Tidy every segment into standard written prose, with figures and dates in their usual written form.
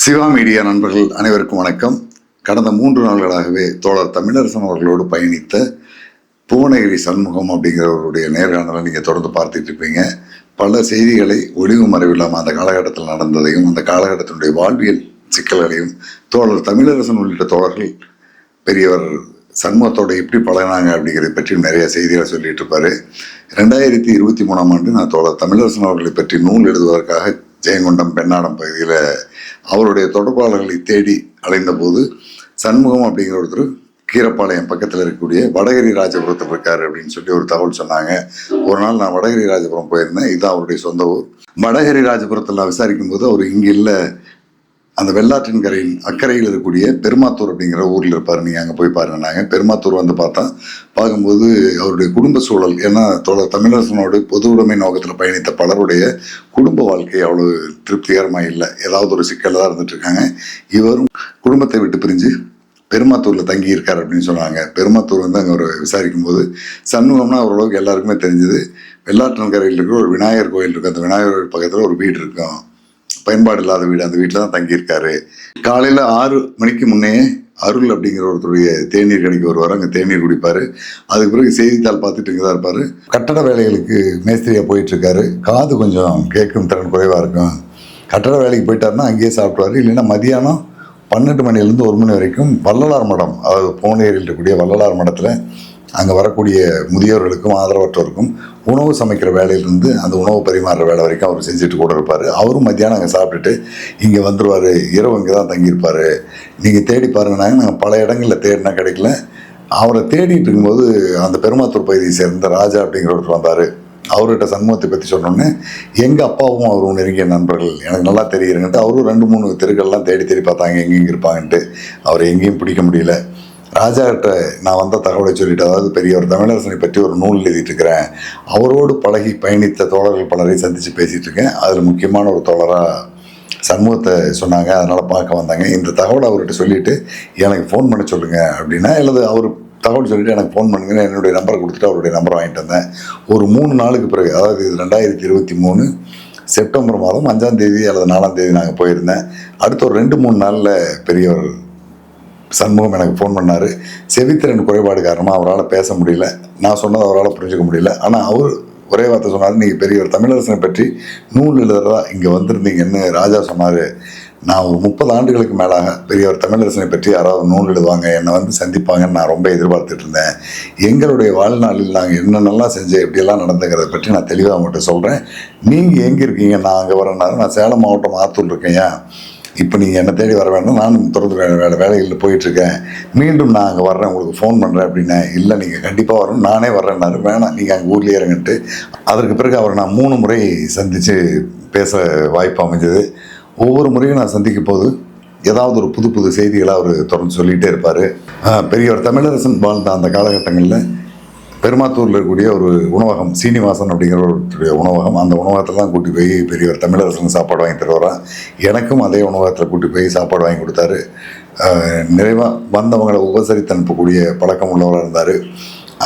Siva media நண்பர்கள் அனைவருக்கும் வணக்கம். கடந்த 3 நாள்களாகவே தோழர் தமிழரசன் அவர்களோடு பயணித்த புவனகிரி சண்முகம் அப்படிங்கிறவருடைய நேர்காணலை நீங்கள் தொடர்ந்து பார்த்துட்டு இருப்பீங்க. பல செய்திகளை ஒளிவு மறைவில்லாமல் அந்த காலகட்டத்தில் நடந்ததையும் அந்த காலகட்டத்தினுடைய வாழ்வியல் சிக்கல்களையும் தோழர் தமிழரசன் உள்ளிட்ட தோழர்கள் பெரியவர் சண்முகத்தோட எப்படி பழகினாங்க அப்படிங்கிறத பற்றி நிறைய செய்திகளை சொல்லிட்டு இருப்பாரு. 2023 நான் தோழர் தமிழரசன் அவர்களை பற்றி நூல் எழுதுவதற்காக ஜெயங்கொண்டம் பெண்ணாடம் பகுதியில் அவருடைய தொடர்பாளர்களை தேடி அலைந்த போது சண்முகம் அப்படிங்கிற ஒருத்தர் கீரப்பாளையம் பக்கத்தில் இருக்கக்கூடிய வடகிரி ராஜபுரத்தில் இருக்காரு அப்படின்னு சொல்லி ஒரு தகவல் சொன்னாங்க. ஒரு நாள் நான் வடகிரி ராஜபுரம் போயிருந்தேன். இதுதான் அவருடைய சொந்த ஊர். வடகிரி ராஜபுரத்தில் நான் விசாரிக்கும் போது அவர் இங்கே இல்லை, அந்த வெள்ளாற்றின் கரையின் அக்கறையில் இருக்கக்கூடிய பெருமாத்தூர் அப்படிங்கிற ஊரில் இருப்பார். நீங்கள் அங்கே போய் பாருங்க. பெருமாத்தூர் வந்து பார்க்கும்போது அவருடைய குடும்ப சூழல், ஏன்னா தோழர் தமிழரசனோடு பொது உடைமை நோக்கத்தில் பயணித்த பலருடைய குடும்ப வாழ்க்கை அவ்வளோ திருப்திகரமாக இல்லை. ஏதாவது ஒரு சிக்கல் தான் இருந்துட்டு இருக்காங்க. இவரும் குடும்பத்தை விட்டு பிரிஞ்சு பெருமாத்தூரில் தங்கி இருக்கார் அப்படின்னு சொன்னாங்க. பெருமாத்தூர் வந்து அங்கே ஒரு விசாரிக்கும் போது சண்முகம்னா ஓரளவுக்கு எல்லாருக்குமே தெரிஞ்சது. வெள்ளாற்றின் கரையில் இருக்கிற ஒரு விநாயகர் கோயில் இருக்கும். அந்த விநாயகர் கோயில் பக்கத்தில் ஒரு வீடு இருக்கும், பயன்பாடு இல்லாத வீடு. அந்த வீட்டில் தான் தங்கியிருக்காரு. காலையில் 6 மணிக்கு முன்னே அருள் அப்படிங்கிற ஒருத்தருடைய தேநீர் கடைக்கு வருவார். அங்கே தேநீர் குடிப்பார். அதுக்கு பிறகு செய்தித்தாள் பார்த்துட்டு இங்கே தான் இருப்பார். கட்டட வேலைகளுக்கு மேஸ்திரியாக போயிட்டுருக்காரு. காது கொஞ்சம் கேட்கும் திறன் குறைவாக இருக்கும். கட்டட வேலைக்கு போயிட்டாருன்னா அங்கேயே சாப்பிடுவார். இல்லைன்னா மதியானம் 12 மணிலேருந்து 1 மணி வரைக்கும் வள்ளலார் மடம், அதாவது புவனகிரியில் இருக்கக்கூடிய வள்ளலார் மடத்தில் அங்கே வரக்கூடிய முதியோர்களுக்கும் ஆதரவற்றோருக்கும் உணவு சமைக்கிற வேலையிலேருந்து அந்த உணவு பரிமாறுற வேலை வரைக்கும் அவர் செஞ்சுட்டு கூட இருப்பார். அவரும் மத்தியானம் அங்கே சாப்பிட்டுட்டு இங்கே வந்துடுவார். இரவு இங்கே தான் தங்கியிருப்பார். நீங்கள் தேடி பாருங்கன்னாங்க. நாங்கள் பல இடங்களில் தேடினா கிடைக்கல. அவரை தேடிட்டு இருக்கும்போது அந்த பெருமாத்தூர் பகுதியை சேர்ந்த ராஜா அப்படிங்கிற ஒருத்தர் வந்தார். அவர்கிட்ட சண்முகத்தை பற்றி சொன்னோன்னே எங்கள் அப்பாவும் அவரும் நெருங்கிய நண்பர்கள், எனக்கு நல்லா தெரியுறங்கன்ட்டு அவரும் 2-3 தெருக்கள்லாம் தேடி பார்த்தாங்க எங்கெங்கே இருப்பாங்கன்ட்டு. அவரை எங்கேயும் பிடிக்க முடியல. ராஜாக்கிட்ட நான் வந்த தகவலை சொல்லிட்டு, அதாவது பெரியவர் தமிழரசனை பற்றி ஒரு நூல் எழுதிட்டு இருக்கிறேன், அவரோடு பழகி பயணித்த தோழர்கள் பலரை சந்தித்து பேசிகிட்டு இருக்கேன், அதில் முக்கியமான ஒரு தோழராக சண்முகத்தை சொன்னாங்க, அதனால் பார்க்க வந்தாங்க. இந்த தகவலை அவர்கிட்ட சொல்லிவிட்டு எனக்கு ஃபோன் பண்ண சொல்லுங்கள் அப்படின்னா, அல்லது அவர் தகவல் சொல்லிவிட்டு எனக்கு ஃபோன் பண்ணுங்கன்னு என்னுடைய நம்பரை கொடுத்துட்டு அவருடைய நம்பரை வாங்கிட்டு வந்தேன். ஒரு 3 நாளுக்கு பிறகு, அதாவது இது 2023 செப்டம்பர் மாதம் 5ஆம் தேதி அல்லது 4ஆம் தேதி நாங்கள் போயிருந்தேன். அடுத்த ஒரு 2-3 நாளில் பெரியவர் சண்முகம் எனக்கு ஃபோன் பண்ணார். செவித்திறன் குறைபாடு காரணமாக அவரால் பேச முடியல. நான் சொன்னதை அவரால் புரிஞ்சுக்க முடியல. ஆனால் அவர் ஒரே வார்த்தை சொன்னார், நீங்கள் பெரியவர் தமிழரசனை பற்றி நூல் எழுதுறதா இங்கே வந்திருந்தீங்கன்னு ராஜா சொன்னார். நான் ஒரு 30 ஆண்டுகளுக்கு மேலாக பெரியவர் தமிழரசனை பற்றி யாராவது நூல் எழுதுவாங்க, என்னை வந்து சந்திப்பாங்கன்னு நான் ரொம்ப எதிர்பார்த்துட்டு இருந்தேன். எங்களுடைய வாழ்நாளில் நாங்கள் என்னென்னலாம் செஞ்சேன், எப்படியெல்லாம் நடந்துங்கிறத பற்றி நான் தெளிவாக அவங்கள்ட்ட சொல்கிறேன். நீங்கள் எங்கே இருக்கீங்க? நான் அங்கே வரேன்னாரு. நான் சேலம் மாவட்டம் ஆத்தூர் இருக்கேன். இப்போ நீங்கள் என்னை தேடி வர வேண்டாம், நானும் தொடர்ந்து வேலைகளில் போயிட்டுருக்கேன், மீண்டும் நான் அங்கே வர்றேன், உங்களுக்கு ஃபோன் பண்ணுறேன் அப்படின்னேன். இல்லை, நீங்கள் கண்டிப்பாக வரணும், நானே வர்றேன்னாரு. வேணாம், நீங்கள் அங்கே ஊர்லேயே இருங்கன்ட்டு. அதற்கு பிறகு அவரை நான் 3 முறை சந்தித்து பேச வாய்ப்பு அமைஞ்சது. ஒவ்வொரு முறையும் நான் சந்திக்கும் போது ஏதாவது ஒரு புது புது செய்திகளை அவர் தொடர்ந்து சொல்லிகிட்டே இருப்பார். பெரியவர் தமிழரசன் வாழ்ந்த அந்த காலகட்டங்களில் பெருமாத்தூரில் இருக்கக்கூடிய ஒரு உணவகம், சீனிவாசன் அப்படிங்கிற ஒருத்தருடைய உணவகம், அந்த உணவகத்தில் தான் கூட்டி போய் பெரியவர் தமிழரசன் சாப்பாடு வாங்கி தருவாரா. எனக்கும் அதே உணவகத்தில் கூட்டி போய் சாப்பாடு வாங்கி கொடுத்தாரு. நிறைவாக வந்தவங்களை உபசரித்து அனுப்பக்கூடிய பழக்கம் உள்ளவராக இருந்தார்.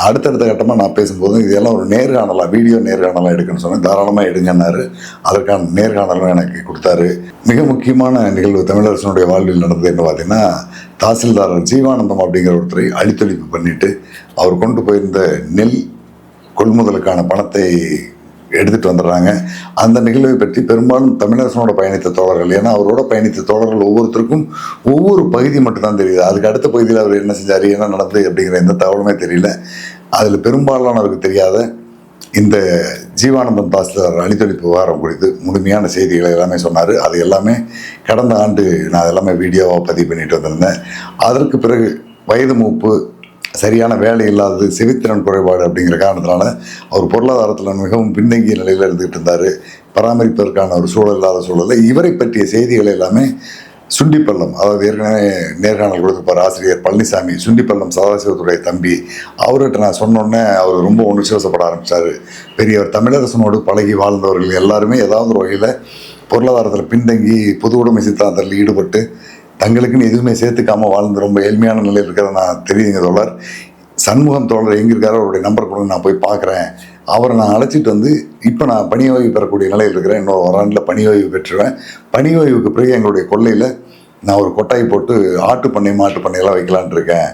அடுத்தடுத்த கட்டமாக நான் பேசும்போது இதெல்லாம் ஒரு நேர்காணலாக, வீடியோ நேர்காணலாக எடுக்கணும்னு சொன்னேன். தாராளமாக எடுங்கன்னாரு. அதற்கான நேர்காணலும் எனக்கு கொடுத்தாரு. மிக முக்கியமான நிகழ்வு தமிழரசனுடைய வாழ்வில் நடந்தது என்ன பார்த்தீங்கன்னா, தாசில்தார் ஜீவானந்தம் அப்படிங்கிற ஒருத்தரை அழித்தொழிப்பு பண்ணிவிட்டு அவர் கொண்டு போயிருந்த நெல் கொள்முதலுக்கான பணத்தை எடுத்துகிட்டு வந்துடுறாங்க. அந்த நிகழ்வை பற்றி பெரும்பாலும் தமிழரசனோட பயணித்த தோழர்கள், ஏன்னா அவரோட பயணித்த தோழர்கள் ஒவ்வொருத்தருக்கும் ஒவ்வொரு பகுதி மட்டும்தான் தெரியுது. அதுக்கு அடுத்த பகுதியில் அவர் என்ன செஞ்சார், என்ன நடந்தது அப்படிங்கிற எந்த தகவலுமே தெரியல. அதில் பெரும்பாலானவருக்கு தெரியாத இந்த ஜீவானந்தம் தாசில்தார் அழித்தொழிப்பு விவகாரம் குறித்து முழுமையான செய்திகளை எல்லாமே சொன்னார். அது எல்லாமே கடந்த ஆண்டு நான் எல்லாமே வீடியோவாக பதிவு பண்ணிட்டு வந்திருந்தேன். அதற்கு பிறகு வயது மூப்பு, சரியான வேலை இல்லாதது, செவித்திறன் குறைபாடு அப்படிங்கிற காரணத்தினால அவர் பொருளாதாரத்தில் மிகவும் பின்தங்கிய நிலையில் இருந்துகிட்டு இருந்தார். பராமரிப்பதற்கான ஒரு சூழல் இல்லாத சூழலில் இவரை பற்றிய செய்திகள் எல்லாமே சுண்டிப்பள்ளம், அதாவது ஏற்கனவே நேர்காணல் கொடுத்துருப்பார் ஆசிரியர் பழனிசாமி, சுண்டிப்பள்ளம் சதாசிவத்துடைய தம்பி, அவர்கிட்ட நான் சொன்னோன்னே அவர் ரொம்ப உணர்ச்சிவசப்பட ஆரம்பித்தார். பெரியவர் தமிழரசனோடு பழகி வாழ்ந்தவர்கள் எல்லாருமே ஏதாவது ஒரு வகையில் பொருளாதாரத்தில் பின்தங்கி பொது உடைமை சித்தாந்தத்தில் ஈடுபட்டு தங்களுக்குன்னு எதுவுமே சேர்த்துக்காமல் வாழ்ந்து ரொம்ப ஏழ்மையான நிலையில் இருக்கிறத நான் தெரியுங்க தோழர். சண்முகம் தோழர் எங்கே இருக்காரோ அவருடைய நம்பர் கொடுங்க, நான் போய் பார்க்குறேன். அவரை நான் அழைச்சிட்டு வந்து இப்போ நான் பணி ஓய்வு பெறக்கூடிய நிலையில் இருக்கிறேன். இன்னொரு 1 ஆண்டில் பணி ஓய்வு பெற்றுவேன். பணி ஓய்வுக்கு பிறகு எங்களுடைய கொள்ளையில் நான் ஒரு கொட்டாய் போட்டு ஆட்டு பண்ணை மாட்டு பண்ணையெல்லாம் வைக்கலான் இருக்கேன்.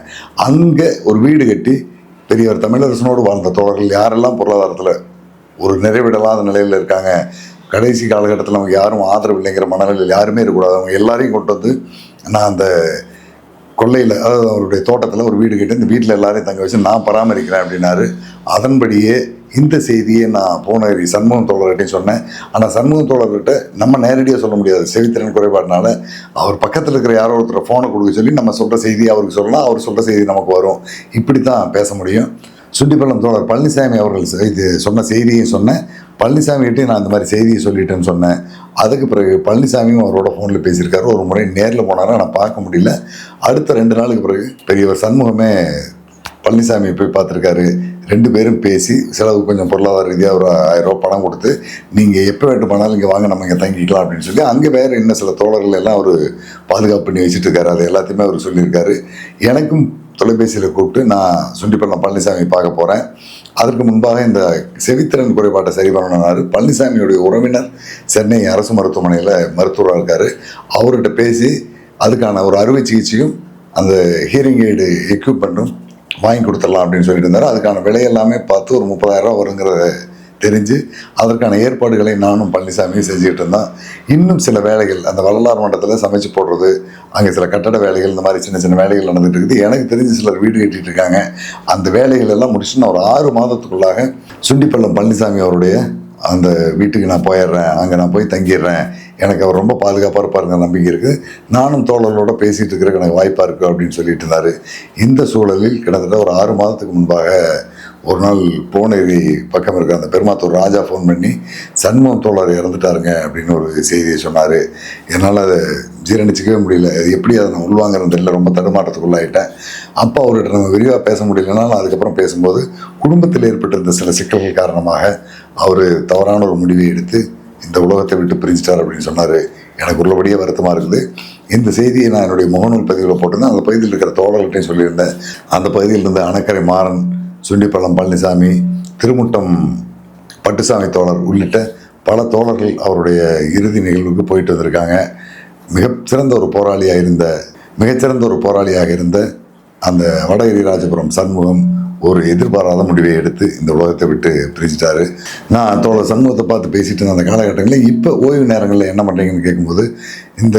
அங்கே ஒரு வீடு கட்டி பெரியவர் தமிழரசனோடு வாழ்ந்த தோழர்கள் யாரெல்லாம் பொருளாதாரத்தில் ஒரு நிறைவிடலாத நிலையில் இருக்காங்க, கடைசி காலகட்டத்தில் அவங்க யாரும் ஆதரவு இல்லைங்கிற மனநிலையில் யாருமே இருக்கக்கூடாது, அவங்க எல்லாரையும் கொண்டு வந்து நான் அந்த கொல்லையில், அதாவது அவருடைய தோட்டத்தில் ஒரு வீடு கட்டி இந்த வீட்டில் எல்லாரையும் தங்க வச்சு நான் பராமரிக்கிறேன் அப்படின்னாரு. அதன்படியே இந்த செய்தியை நான் பூனகிரி சண்முகம் தோழர்கிட்டையும் சொன்னேன். ஆனால் சண்முகம் தோழர்கிட்ட நம்ம நேரடியாக சொல்ல முடியாது, செவித்திறன் குறைபாடுனால. அவர் பக்கத்தில் இருக்கிற யாரோ ஒருத்தர் ஃபோனை கொடுக்க சொல்லி நம்ம சொல்கிற செய்தி அவருக்கு சொல்லலாம், அவர் சொல்கிற செய்தி நமக்கு வரும். இப்படி தான் பேச முடியும். சுண்டிப்பள்ளம் தோழர் பழனிசாமி அவர்கள் இது சொன்ன செய்தியை சொன்னேன். பழனிசாமிகிட்டையும் நான் இந்த மாதிரி செய்தியை சொல்லிட்டேன்னு சொன்னேன். அதுக்கு பிறகு பழனிசாமியும் அவரோட ஃபோனில் பேசியிருக்காரு. ஒரு முறை நேரில் போனாரா நான் பார்க்க முடியல. அடுத்த 2 நாளுக்கு பிறகு பெரியவர் சண்முகமே பழனிசாமியை போய் பார்த்துருக்காரு. 2 பேரும் பேசி செலவு கொஞ்சம் பொருளாதார ரீதியாக ஒரு 1000 ரூபா பணம் கொடுத்து நீங்கள் எப்போ வேண்டுமானாலும் இங்கே வாங்க, நம்ம இங்கே தங்கிக்கலாம் அப்படின்னு சொல்லி அங்கே வேறு இன்னும் சில தோழர்கள் எல்லாம் அவர் பாதுகாப்பு பண்ணி வச்சுட்டு இருக்காரு. அது எல்லாத்தையுமே அவர் சொல்லியிருக்காரு. எனக்கும் தொலைபேசியில் கூப்பிட்டு நான் சுண்டிப்பள்ளம் பழனிசாமி பார்க்க போகிறேன், அதற்கு முன்பாக இந்த செவித்திறன் குறைபாட்டை சரி பண்ணணும்னாரு. பழனிசாமியுடைய உறவினர் சென்னை அரசு மருத்துவமனையில் மருத்துவராக இருக்கார். அவர்கிட்ட பேசி அதுக்கான ஒரு அறுவை சிகிச்சையும் அந்த ஹியரிங் எய்டு எக்யூப்மெண்ட்டும் வாங்கி கொடுத்துடலாம் அப்படின்னு சொல்லிட்டு இருந்தார். அதுக்கான விலையெல்லாமே பார்த்து ஒரு 30,000 ரூபா வருங்கிறத தெரிஞ்சு அதற்கான ஏற்பாடுகளை நானும் பழனிசாமியும் செஞ்சுக்கிட்டு இருந்தோம். இன்னும் சில வேலைகள் அந்த வள்ளலார் மண்டலத்தில் சமைச்சு போடுறது, அங்கே சில கட்டட வேலைகள், இந்த மாதிரி சின்ன சின்ன வேலைகள் நடந்துகிட்டு இருக்குது. எனக்கு தெரிஞ்சு சிலர் வீடு கட்டிகிட்டு இருக்காங்க. அந்த வேலைகள் எல்லாம் முடிச்சு நான் ஒரு 6 மாதத்துக்குள்ளாக சுண்டிப்பள்ளம் பழனிசாமி அவருடைய அந்த வீட்டுக்கு நான் போயிடுறேன், அங்கே நான் போய் தங்கிடுறேன், எனக்கு அவர் ரொம்ப பாதுகாப்பாக இருப்பாருங்கிற நம்பிக்கை இருக்குது, நானும் தோழர்களோட பேசிகிட்டு இருக்கிற எனக்கு வாய்ப்பாக இருக்குது அப்படின்னு சொல்லிட்டு இருந்தார். இந்த சூழலில் கிட்டத்தட்ட ஒரு 6 மாதத்துக்கு முன்பாக ஒரு நாள் பூனகிரி பக்கம் இருக்க அந்த பெருமாத்தூர் ராஜா ஃபோன் பண்ணி சண்முகம் தோழர் இறந்துட்டாருங்க அப்படின்னு ஒரு செய்தியை சொன்னார். என்னால் அதை ஜீரணிச்சிக்கவே முடியல. அது எப்படி அதை நான் உள்வாங்கிறது தெரியல, ரொம்ப தடுமாற்றத்துக்குள்ளாயிட்டேன். அப்போ அவர்கிட்ட நம்ம விரிவாக பேச முடியலனாலும் அதுக்கப்புறம் பேசும்போது குடும்பத்தில் ஏற்பட்டிருந்த சில சிக்கல்கள் காரணமாக அவர் தவறான ஒரு முடிவை எடுத்து இந்த உலகத்தை விட்டு பிரிஞ்சிட்டார் அப்படின்னு சொன்னார். எனக்கு உள்ளபடியே வருத்தமாக இருக்குது. இந்த செய்தியை நான் என்னுடைய முகநூல் பதிவில் போட்டிருந்தேன். அந்த பகுதியில் இருக்கிற தோழர்கள்ட்டையும் சொல்லியிருந்தேன். அந்த பகுதியில் இருந்த அணக்கரை மாறன், சுண்டிப்பள்ளம் பழனிசாமி, திருமுட்டம் பட்டுசாமி தோழர் உள்ளிட்ட பல தோழர்கள் அவருடைய இறுதி நிகழ்வுக்கு போயிட்டு வந்திருக்காங்க. மிகச்சிறந்த ஒரு போராளியாக இருந்த அந்த வடகிரிராஜபுரம் சண்முகம் ஒரு எதிர்பாராத முடிவை எடுத்து இந்த உலகத்தை விட்டு பிரிச்சுட்டாரு. நான் தோழர் சண்முகத்தை பார்த்து பேசிட்டு இருந்த அந்த காலகட்டங்களில் இப்போ ஓய்வு நேரங்களில் என்ன பண்ணுறீங்கன்னு கேட்கும்போது, இந்த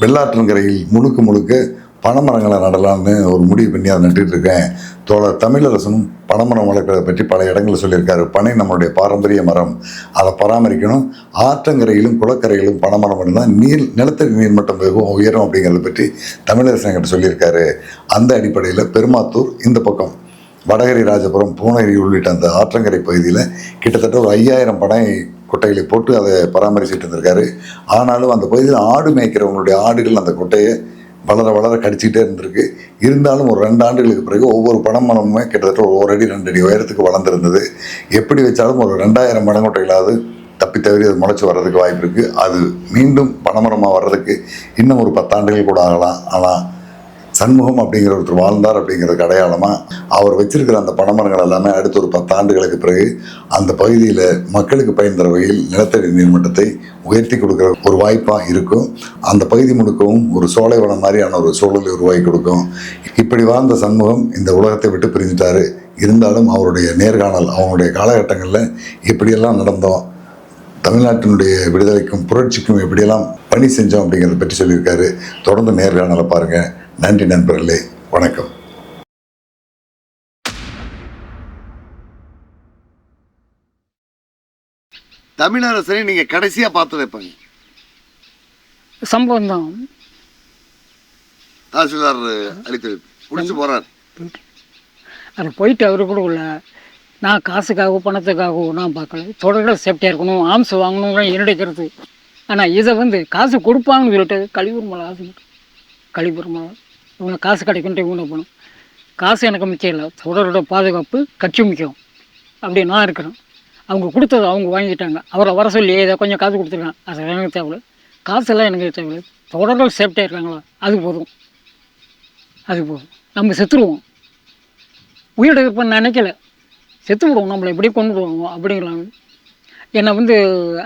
வெள்ளாற்றங்கரையில் முழுக்க பனைமரங்களை நடலான்னு ஒரு முடிவு பண்ணி அதை நட்டுட்டு இருக்கேன். தோழர் தமிழரசனும் பனைமரம் வளர்க்குறதை பற்றி பல இடங்களில் சொல்லியிருக்காரு. பனை நம்மளுடைய பாரம்பரிய மரம், அதை பராமரிக்கணும். ஆற்றங்கரையிலும் குளக்கரையிலும் பனைமரம் இருந்தால் நிலத்தடி நீர்மட்டம் வெகுவும் உயரும் அப்படிங்கிறத பற்றி தமிழரசன் என்கிட்ட சொல்லியிருக்காரு. அந்த அடிப்படையில் பெருமாத்தூர் இந்த பக்கம் வடகரி ராஜபுரம் பூனகிரி உள்ளிட்ட அந்த ஆற்றங்கரை பகுதியில் கிட்டத்தட்ட ஒரு 5000 பனை கொட்டைகளை போட்டு அதை பராமரிச்சுட்டு இருந்திருக்காரு. ஆனாலும் அந்த பகுதியில் ஆடு மேய்க்கிறவங்களுடைய ஆடுகள் அந்த கொட்டையை வளர கடிச்சிக்கிட்டே இருந்திருக்கு. இருந்தாலும் ஒரு 2 ஆண்டுகளுக்கு பிறகு ஒவ்வொரு பனைமரமுமே கிட்டத்தட்ட 1 அடி 2 அடி உயரத்துக்கு வளர்ந்துருந்தது. எப்படி வச்சாலும் ஒரு 2000 பனங்கொட்டைகளாவது தப்பி தவறி அது முளைச்சி வர்றதுக்கு வாய்ப்பு இருக்குது. அது மீண்டும் பனைமரமாக வர்றதுக்கு இன்னும் ஒரு 10 ஆண்டுகள் கூட ஆகலாம். ஆனால் சண்முகம் அப்படிங்கிற ஒருத்தர் வாழ்ந்தார் அப்படிங்கிறதுக்கு அடையாளமாக அவர் வச்சிருக்கிற அந்த பனைமரங்கள் எல்லாமே அடுத்த ஒரு 10 ஆண்டுகளுக்கு பிறகு அந்த பகுதியில் மக்களுக்கு பயன் தர வகையில் நிலத்தடி நீர்மட்டத்தை உயர்த்தி கொடுக்குற ஒரு வாய்ப்பாக இருக்கும். அந்த பகுதி முழுக்கவும் ஒரு சோலை வனம் மாதிரியான ஒரு சூழலை உருவாக்கி கொடுக்கும். இப்படி வாழ்ந்த சண்முகம் இந்த உலகத்தை விட்டு பிரிஞ்சிட்டாரு. இருந்தாலும் அவருடைய நேர்காணல், அவங்களுடைய காலகட்டங்களில் எப்படியெல்லாம் நடந்தோம், தமிழ்நாட்டினுடைய விடுதலைக்கும் புரட்சிக்கும் எப்படியெல்லாம் பணி செஞ்சோம் அப்படிங்கிறத பற்றி சொல்லியிருக்காரு. தொடர்ந்து நேர்காணலை பாருங்கள். நன்றி நண்பர்களே, வணக்கம். தமிழரசனை நீங்க கடைசியா பார்த்தது எப்பங்க? சம்பவம் தான். தாசில்தார் அளித்து பிடிச்சி போறார். அது போயிட்டு அவரு கூட உள்ள நான் காசுக்காகவோ பணத்துக்காகவோ நான் பார்க்கல. தொடர்கள் சேஃப்டியாக இருக்கணும், ஆம்ஸ் வாங்கணுங்கிற என்னுடைய கருத்து. ஆனால் இதை காசு கொடுப்பாங்கன்னு சொல்லிட்டு கழிவுறு மலை ஆசை, கழிவுறு மலை இவங்க காசு கிடைக்குன்ட்டு இவங்க போகணும். காசு எனக்கு முக்கியம் இல்லை, தொடரோட பாதுகாப்பு கட்சி முக்கியம். அப்படி நான் இருக்கிறேன். அவங்க கொடுத்தது அவங்க வாங்கிட்டாங்க. அவரை வர சொல்லி இதை கொஞ்சம் காசு கொடுத்துருக்காங்க. அது எனக்கு தேவையில்லை, காசெல்லாம் எனக்கு தேவையில்லை. தொடர்கள் சேஃப்டியாக இருக்காங்களா, அது போதும். நம்ம செத்துருவோம். உயிரோட இருப்பேன்னு நினைக்கல, செத்து விடுவோம். நம்மளை எப்படி கொண்டு போவோம் அப்படிங்கலாம். என்னை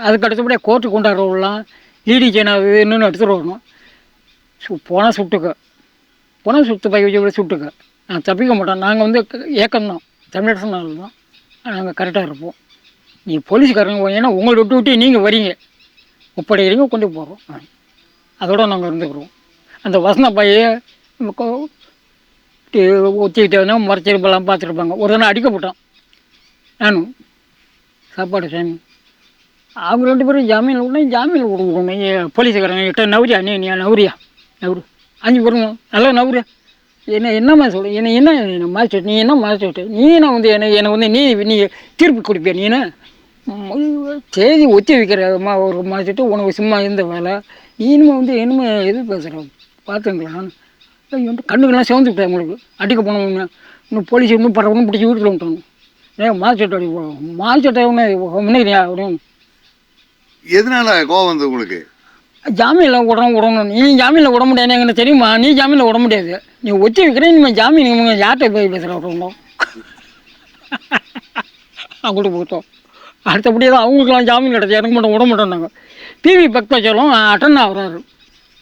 அதுக்கு அடுத்தபடியாக கோர்ட்டு கொண்டாடுறவங்களாம் ஈடி ஜெயினாவது இன்னொன்று எடுத்துகிட்டு வரணும். போனால் சுட்டுக்க, போனால் சுட்டு பை வச்சு சுட்டுக்க, நான் தப்பிக்க மாட்டேன். நாங்கள் வந்து ஏக்கம்தான், தமிழரசு நாள் தான், நாங்கள் கரெக்டாக இருப்போம். நீ போலீஸ்காரங்க ஏன்னா உங்களை விட்டு விட்டு நீங்கள் வரீங்க, ஒப்படைக்கிறீங்க, கொண்டு போகிறோம், அதோட நாங்கள் இருந்துக்கிறோம். அந்த வசந்த பைய ஒத்திக்கிட்டே மறைச்சிருப்பெல்லாம் பார்த்துருப்பாங்க. ஒரு நாள் அடிக்கப்பட்டான் நானும் சாப்பாடு டைம். அவங்க 2 பேரும் ஜாமீனில் விடணும், ஜாமீனில் விடணும். போலீஸுக்காரங்க கிட்ட நவுரியா, நீ நவுரியா நவுரு 5 பேரும் நல்லா நவுரியா, என்னம்மா சொல்லு, என்ன மாறிச்சுட்டு, நீ என்ன மாறிச்சுட்டு, நீ என்ன வந்து என்னை வந்து நீ தீர்ப்பு கொடுப்பியா, நீ என்ன செய்தி ஒத்தி வைக்கிறமா ஒரு மாறிச்சுட்டு உனக்கு சும்மா இருந்த வேலை, நீ இனிமே வந்து என்னமே எது பேசுகிறேன் பார்த்துங்களா, கண்ணுக்கெல்லாம் சிவந்து விட்டேன். உங்களுக்கு அடிக்க போனவங்க இன்னும் போலீஸ் இன்னும் பரவணும் பிடிச்சி வீட்டில் விட்டாங்க. மாறிச்சட்டை அடி போகணும், மாறிச்சட்டை முன்னேறியா அப்படின்னு. எதனால கோவம் வந்து உங்களுக்கு? ஜாமீனில் விடணும், நீ ஜாமீனில் விட முடியாது, எனக்கு தெரியுமா, நீ ஜாமீனில் விட முடியாது, நீ ஒத்தி வைக்கிறேன், இனிமேல் ஜாமீன் யார்கிட்ட போய் பேசுகிறோம் அவங்கள்ட்ட போட்டோம். அடுத்தபடியே தான் அவங்களுக்குலாம் ஜாமீன் கிடச்சி, எனக்கு மட்டும் விட மாட்டோம்னாங்க. பிவி பக்தாச்சாலும் அட்டன் ஆகிறாரு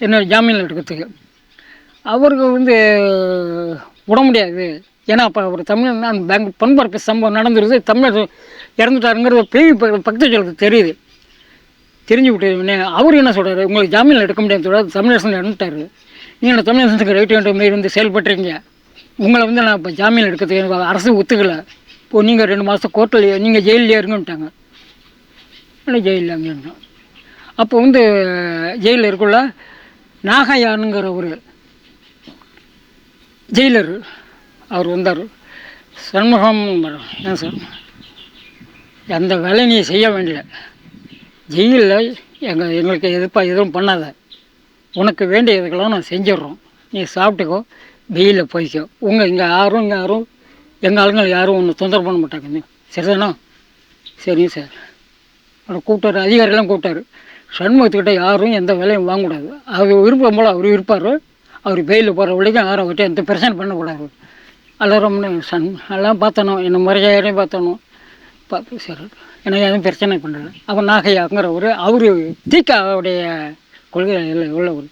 என்ன ஜாமீனில் எடுக்கிறதுக்கு. அவருக்கு வந்து விட முடியாது, ஏன்னா அப்போ அவர் தமிழ் பேங்க் பண்பரப்பு சம்பவம் நடந்துருது, தமிழர் இறந்துட்டாருங்கிறது பிவி பக்தாச்சாலுக்கு தெரியுது. தெரிஞ்சு விட்டு அவர் என்ன சொல்கிறாரு, உங்களுக்கு ஜாமீனில் எடுக்க முடியாது சொல்கிறார், தமிழரசன் இறந்துட்டார், நீங்கள் தமிழரசனுக்கு ரைட்டு மாரி வந்து செயல்பட்டுறீங்க, உங்களை வந்து நான் இப்போ ஜாமீன் எடுக்கிறதுக்கு எனக்கு அரசு ஒத்துக்கலை, இப்போது நீங்கள் 2 மாதம் கோர்ட்டில் நீங்கள் ஜெயிலே இருங்கன்ட்டாங்க. ஆனால் ஜெயிலில் அங்கே அப்போ வந்து ஜெயிலில் இருக்குள்ள நாகையானுங்கிற ஒரு ஜெயிலர் அவர் வந்தார். சண்முகம் ஏன் சார் அந்த வேலை நீ செய்ய வேண்டிய, ஜெயிலில் எங்களுக்கு எதுவும் பண்ணாத, உனக்கு வேண்டிய இதுக்கெல்லாம் நான் செஞ்சிடுறோம், நீ சாப்பிட்டுக்கோ, வெயிலில் போய்க்கோ, இங்கே யாரும் எங்கள் ஆளுங்கள் யாரும் ஒன்று தொந்தரவு பண்ண மாட்டாங்க, சரிதானா? சரிங்க சார். அவரை கூப்பிட்டாரு, அதிகாரிலாம் கூப்பிட்டாரு. சண்முகத்துக்கிட்ட யாரும் எந்த வேலையும் வாங்கக்கூடாது, அவர் விருப்பம் போல் அவர் இருப்பார், அவர் வெயிலில் போகிற வரைக்கும் யாரை விட்டு எந்த பிரச்சனை பண்ணக்கூடாது. எல்லாரும் எல்லாம் பார்த்தனோ, என்ன முறையாரையும் பார்த்தனோ பார்த்து சார் எனக்கு எதுவும் பிரச்சனை பண்ணுறது. அப்போ நாகையாங்கிறவர் அவர் தீக்காவுடைய கொள்கையில் உள்ள ஒரு